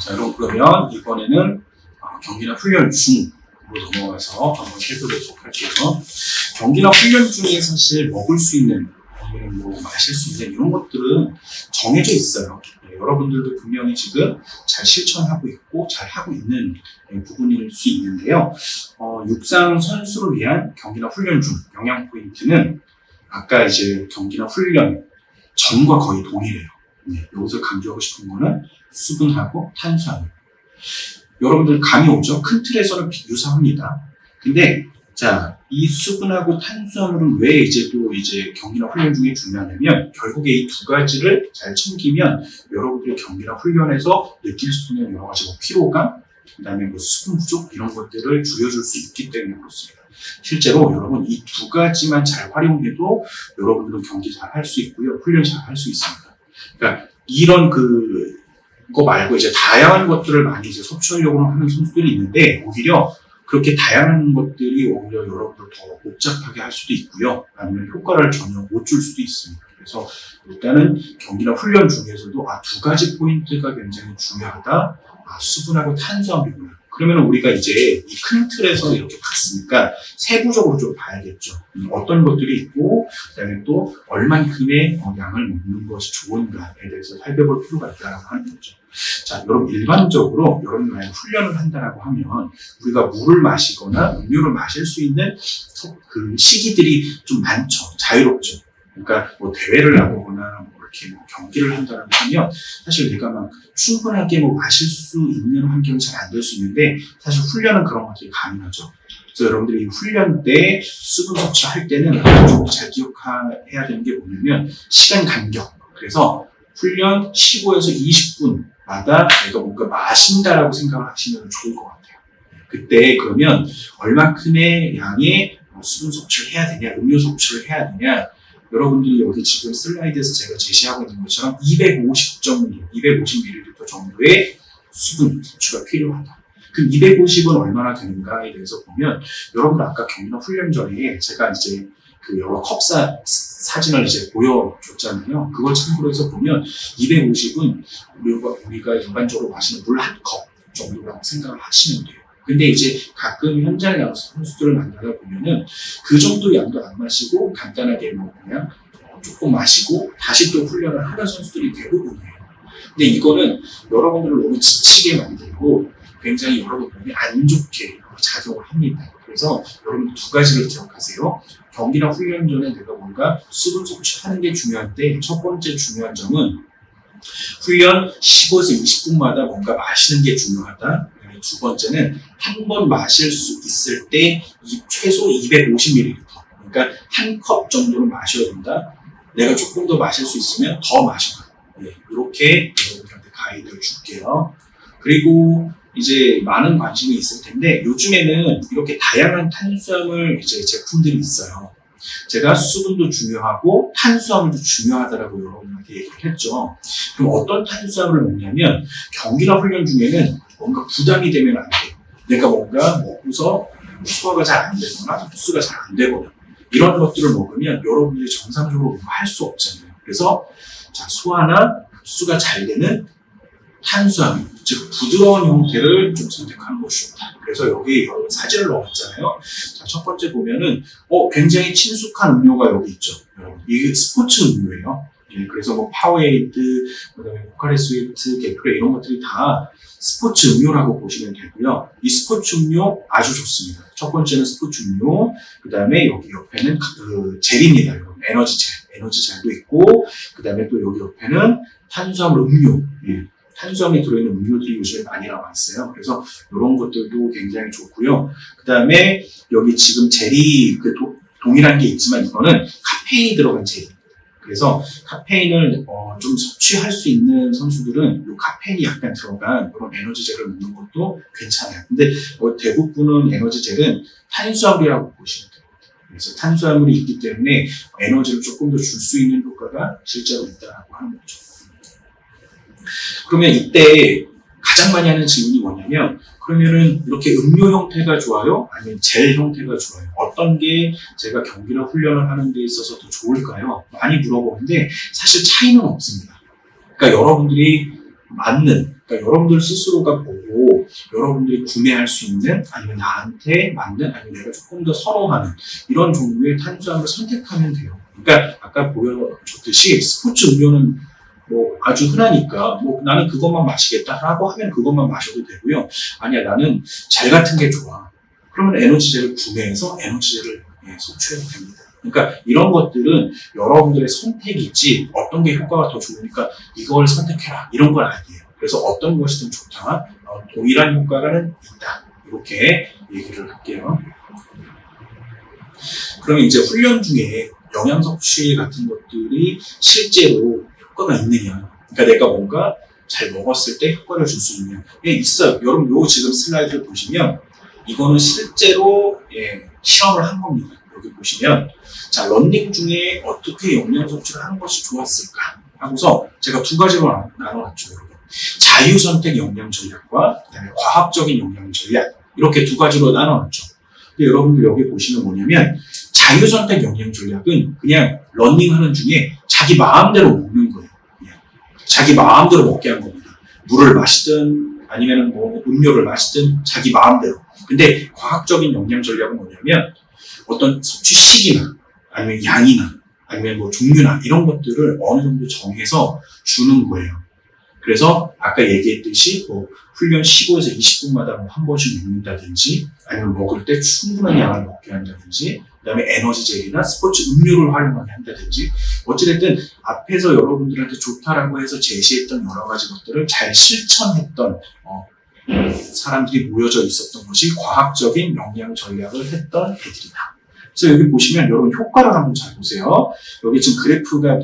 자, 여러분 그러면 이번에는 경기나 훈련 중으로 넘어가서 한번 해보도록 할게요. 경기나 훈련 중에 사실 먹을 수 있는 아니면 뭐 마실 수 있는 이런 것들은 정해져 있어요. 여러분들도 분명히 지금 잘 실천하고 있고 잘 하고 있는 부분일 수 있는데요. 육상 선수를 위한 경기나 훈련 중 영양 포인트는 아까 이제 경기나 훈련 전과 거의 동일해요. 여기서 강조하고 싶은 거는 수분하고 탄수화물. 여러분들 감이 오죠? 큰 틀에서는 유사합니다. 근데 자, 이 수분하고 탄수화물은 왜 이제 또 이제 경기나 훈련 중에 중요하냐면 결국에 이 두 가지를 잘 챙기면 여러분들이 경기나 훈련에서 느낄 수 있는 여러 가지 뭐 피로감, 그다음에 뭐 수분 부족 이런 것들을 줄여줄 수 있기 때문에 그렇습니다. 실제로 여러분 이 두 가지만 잘 활용해도 여러분들은 경기 잘 할 수 있고요, 훈련 잘 할 수 있습니다. 그러니까 이런 그거 말고 이제 다양한 것들을 많이 이제 섭취하려고 하는 선수들이 있는데 오히려 그렇게 다양한 것들이 오히려 여러분들 더 복잡하게 할 수도 있고요. 아니면 효과를 전혀 못 줄 수도 있습니다. 그래서 일단은 경기나 훈련 중에서도 두 가지 포인트가 굉장히 중요하다. 수분하고 탄수화물이구나. 그러면 우리가 이제 이 큰 틀에서 이렇게 봤으니까 세부적으로 좀 봐야겠죠. 어떤 것들이 있고 그다음에 또 얼만큼의 양을 먹는 것이 좋은가에 대해서 살펴볼 필요가 있다고 하는 거죠. 자, 여러분 일반적으로 여러분 만약 훈련을 한다라고 하면 우리가 물을 마시거나 음료를 마실 수 있는 그 시기들이 좀 많죠. 자유롭죠. 그러니까 뭐 대회를 나가거나 뭐 이렇게 뭐 경기를 한다라고 하면 사실 내가 막 충분하게 뭐 마실 수 있는 환경이 잘 안 될 수 있는데 사실 훈련은 그런 것들이 가능하죠. 그래서 여러분들이 훈련 때 수분 섭취할 때는 좀 잘 기억해야 되는 게 뭐냐면 시간 간격. 그래서 훈련 15에서 20분마다 내가 뭔가 마신다라고 생각을 하시면 좋을 것 같아요. 그때 그러면 얼마큼의 양의 수분 섭취를 해야 되냐, 음료 섭취를 해야 되냐. 여러분들이 여기 지금 슬라이드에서 제가 제시하고 있는 것처럼 250 정도, 250ml 정도의 수분 섭취가 필요하다. 그럼 250은 얼마나 되는가에 대해서 보면 여러분들 아까 경기나 훈련 전에 제가 이제 그 여러 컵 사진을 이제 보여줬잖아요. 그걸 참고로 해서 보면 250은 우리가 일반적으로 마시는 물 한 컵 정도라고 생각을 하시면 돼요. 근데 이제 가끔 현장에 나와서 선수들을 만나다 보면은 그 정도 양도 안 마시고 간단하게 뭐 그냥 조금 마시고 다시 또 훈련을 하는 선수들이 대부분이에요. 근데 이거는 여러분들을 너무 지치게 만들고 굉장히 여러분 몸이 안 좋게 작용을 합니다. 그래서 여러분 두 가지를 기억하세요. 경기나 훈련 전에 내가 뭔가 수분 섭취하는 게 중요한데 첫 번째 중요한 점은 훈련 15에서 20분마다 뭔가 마시는 게 중요하다. 두 번째는 한 번 마실 수 있을 때 최소 250ml. 그러니까 한 컵 정도는 마셔야 된다. 내가 조금 더 마실 수 있으면 더 마셔라. 이렇게 여러분들한테 가이드를 줄게요. 그리고 이제 많은 관심이 있을 텐데 요즘에는 이렇게 다양한 탄수화물 이제 제품들이 있어요. 제가 수분도 중요하고 탄수화물도 중요하다라고 여러분한테 얘기를 했죠. 그럼 어떤 탄수화물을 먹냐면 경기나 훈련 중에는 뭔가 부담이 되면 안 돼요. 내가 뭔가 먹고서 소화가 잘 안 되거나 흡수가 잘 안 되거나 이런 것들을 먹으면 여러분들이 정상적으로 할 수 없잖아요. 그래서 자, 소화나 흡수가 잘 되는 탄수화물, 즉 부드러운 형태를 좀 선택하는 것이 좋다. 그래서 여기 여러분 사진을 넣었잖아요. 자, 첫 번째 보면은 굉장히 친숙한 음료가 여기 있죠. 여러분 이게 스포츠 음료예요. 그래서 뭐 파워에이드, 그다음에 포카리 스위트, 게프레 이런 것들이 다 스포츠 음료라고 보시면 되고요. 이 스포츠 음료 아주 좋습니다. 첫 번째는 스포츠 음료, 그다음에 여기 옆에는 그 젤입니다. 여러분 에너지 젤도 있고, 그다음에 또 여기 옆에는 탄수화물 음료. 탄수화물이 들어있는 음료들이 요즘에 많이 나와 있어요. 그래서 이런 것들도 굉장히 좋고요. 그 다음에 여기 지금 젤이 동일한 게 있지만 이거는 카페인이 들어간 젤입니다. 그래서 카페인을 좀 섭취할 수 있는 선수들은 이 카페인이 약간 들어간 이런 에너지 젤을 먹는 것도 괜찮아요. 근데 대부분은 에너지 젤은 탄수화물이라고 보시면 돼요. 그래서 탄수화물이 있기 때문에 에너지를 조금 더 줄 수 있는 효과가 실제로 있다고 하는 거죠. 그러면 이때 가장 많이 하는 질문이 뭐냐면 그러면은 이렇게 음료 형태가 좋아요? 아니면 젤 형태가 좋아요? 어떤 게 제가 경기나 훈련을 하는 데 있어서 더 좋을까요? 많이 물어보는데 사실 차이는 없습니다. 그러니까 여러분들이 맞는 그러니까 여러분들 스스로가 보고 여러분들이 구매할 수 있는 아니면 나한테 맞는 아니면 내가 조금 더 선호하는 이런 종류의 탄수화물을 선택하면 돼요. 그러니까 아까 보여줬듯이 스포츠 음료는 뭐 아주 흔하니까 뭐 나는 그것만 마시겠다라고 하면 그것만 마셔도 되고요. 아니야 나는 젤 같은 게 좋아. 그러면 에너지젤을 구매해서 에너지젤을 섭취해도 됩니다. 그러니까 이런 것들은 여러분들의 선택이지 어떤 게 효과가 더 좋으니까 이걸 선택해라 이런 건 아니에요. 그래서 어떤 것이든 좋다. 동일한 효과는 있다. 이렇게 얘기를 할게요. 그러면 이제 훈련 중에 영양 섭취 같은 것들이 실제로 효과가 있느냐. 그러니까 내가 뭔가 잘 먹었을 때 효과를 줄 수 있느냐. 예, 있어요. 여러분 요 지금 슬라이드를 보시면 이거는 실제로 실험을 한 겁니다. 여기 보시면 자 런닝 중에 어떻게 영양 섭취를 하는 것이 좋았을까 하고서 제가 두 가지로 나눠놨죠. 여러분. 자유선택 영양 전략과 그다음에 과학적인 영양 전략 이렇게 두 가지로 나눠놨죠. 근데 여러분들 여기 보시면 뭐냐면 자유선택 영양 전략은 그냥 런닝하는 중에 자기 마음대로 먹는 거예요. 자기 마음대로 먹게 한 겁니다. 물을 마시든 아니면 뭐 음료를 마시든 자기 마음대로. 근데 과학적인 영양 전략은 뭐냐면 어떤 섭취 시기나 아니면 양이나 아니면 뭐 종류나 이런 것들을 어느 정도 정해서 주는 거예요. 그래서 아까 얘기했듯이 뭐 훈련 15에서 20분마다 뭐 한 번씩 먹는다든지 아니면 먹을 때 충분한 양을 먹게 한다든지 그다음에 에너지젤이나 스포츠 음료를 활용하게 한다든지 어찌됐든 앞에서 여러분들한테 좋다라고 해서 제시했던 여러 가지 것들을 잘 실천했던 사람들이 모여져 있었던 것이 과학적인 영양 전략을 했던 애들이다. 그래서 여기 보시면 여러분 효과를 한번 잘 보세요. 여기 지금 그래프가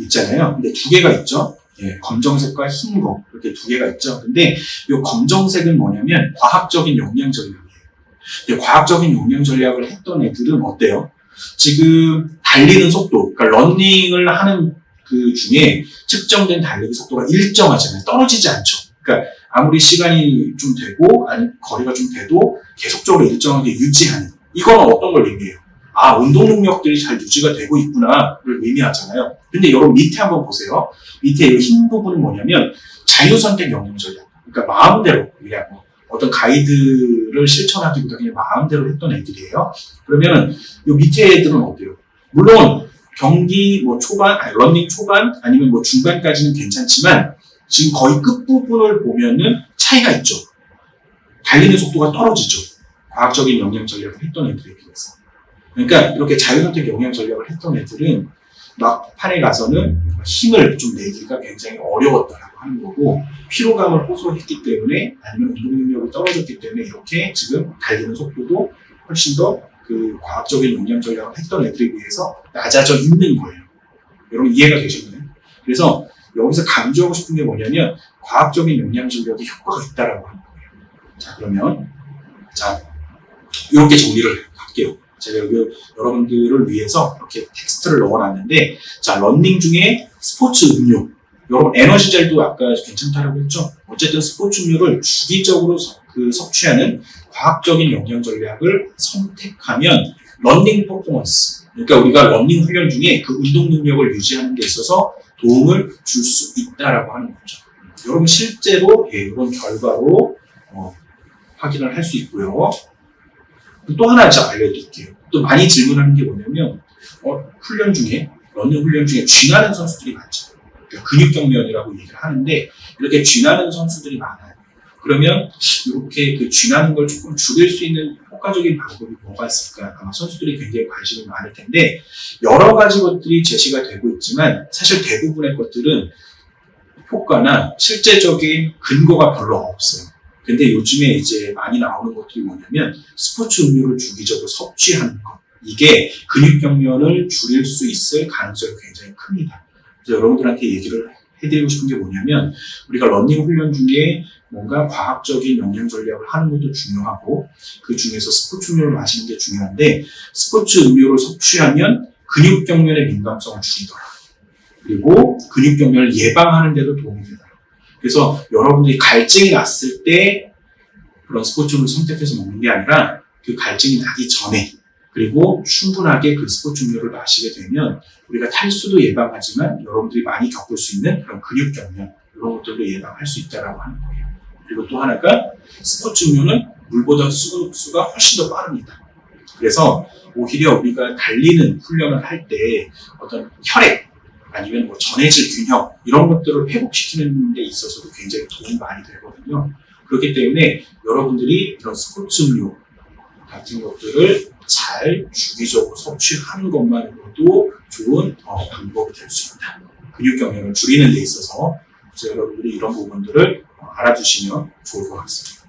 있잖아요. 근데 두 개가 있죠. 검정색과 흰 거 이렇게 두 개가 있죠. 근데 이 검정색은 뭐냐면 과학적인 영양 전략이에요. 과학적인 영양 전략을 했던 애들은 어때요? 지금 달리는 속도, 그러니까 러닝을 하는 그 중에 측정된 달리기 속도가 일정하잖아요. 떨어지지 않죠. 그러니까 아무리 시간이 좀 되고 아니 거리가 좀 돼도 계속적으로 일정하게 유지하는 이거는 어떤 걸 의미해요? 아 운동 능력들이 잘 유지가 되고 있구나를 의미하잖아요. 근데 여러분 밑에 한번 보세요. 밑에 이 흰 부분은 뭐냐면 자유선택 영양 전략. 그러니까 마음대로 그냥 뭐 어떤 가이드를 실천하기보다 그냥 마음대로 했던 애들이에요. 그러면은 이 밑에 애들은 어때요? 물론 경기 뭐 초반, 아니 러닝 초반 아니면 뭐 중반까지는 괜찮지만 지금 거의 끝부분을 보면은 차이가 있죠. 달리는 속도가 떨어지죠. 과학적인 영양 전략을 했던 애들에 비해서. 그러니까 이렇게 자유선택 영양 전략을 했던 애들은 막판에 가서는 힘을 좀 내기가 굉장히 어려웠다라고 하는 거고 피로감을 호소했기 때문에 아니면 운동 능력이 떨어졌기 때문에 이렇게 지금 달리는 속도도 훨씬 더 그 과학적인 영양 전략을 했던 애들에 비해서 낮아져 있는 거예요. 여러분 이해가 되시나요? 그래서 여기서 강조하고 싶은 게 뭐냐면 과학적인 영양 전략이 효과가 있다라고 하는 거예요. 자 그러면 자 이렇게 정리를 할게요. 제가 여기 여러분들을 위해서 이렇게 텍스트를 넣어놨는데 자 러닝 중에 스포츠 음료 여러분 에너지젤도 아까 괜찮다라고 했죠. 어쨌든 스포츠 음료를 주기적으로 섭취하는 과학적인 영양 전략을 선택하면 러닝 퍼포먼스 그러니까 우리가 러닝 훈련 중에 그 운동 능력을 유지하는 데 있어서 도움을 줄 수 있다라고 하는 거죠. 여러분 실제로 이런 결과로 확인을 할 수 있고요. 또 하나 제가 알려드릴게요. 또 많이 질문하는 게 뭐냐면 훈련 중에 러닝 훈련 중에 쥐나는 선수들이 많죠. 그러니까 근육경련이라고 얘기를 하는데 이렇게 쥐나는 선수들이 많아요. 그러면 이렇게 그 쥐나는 걸 조금 줄일 수 있는 효과적인 방법이 뭐가 있을까? 아마 선수들이 굉장히 관심이 많을 텐데 여러 가지 것들이 제시가 되고 있지만 사실 대부분의 것들은 효과나 실제적인 근거가 별로 없어요. 근데 요즘에 이제 많이 나오는 것들이 뭐냐면 스포츠 음료를 주기적으로 섭취하는 것. 이게 근육경련을 줄일 수 있을 가능성이 굉장히 큽니다. 그래서 여러분들한테 얘기를 해드리고 싶은 게 뭐냐면 우리가 러닝 훈련 중에 뭔가 과학적인 영양 전략을 하는 것도 중요하고 그 중에서 스포츠 음료를 마시는 게 중요한데 스포츠 음료를 섭취하면 근육경련의 민감성을 줄이더라. 그리고 근육경련을 예방하는 데도 도움이 되더라. 그래서 여러분들이 갈증이 났을 때 그런 스포츠를 선택해서 먹는 게 아니라 그 갈증이 나기 전에 그리고 충분하게 그 스포츠 음료를 마시게 되면 우리가 탈수도 예방하지만 여러분들이 많이 겪을 수 있는 그런 근육경련 이런 것들도 예방할 수 있다라고 하는 거예요. 그리고 또 하나가 스포츠 음료는 물보다 수가 훨씬 더 빠릅니다. 그래서 오히려 우리가 달리는 훈련을 할 때 어떤 혈액 아니면 뭐 전해질 균형 이런 것들을 회복시키는 데 있어서도 굉장히 도움이 많이 되거든요. 그렇기 때문에 여러분들이 이런 스포츠 음료 같은 것들을 잘 주기적으로 섭취하는 것만으로도 좋은 방법이 될 수 있다. 근육 경련을 줄이는 데 있어서 그래서 여러분들이 이런 부분들을 알아두시면 좋을 것 같습니다.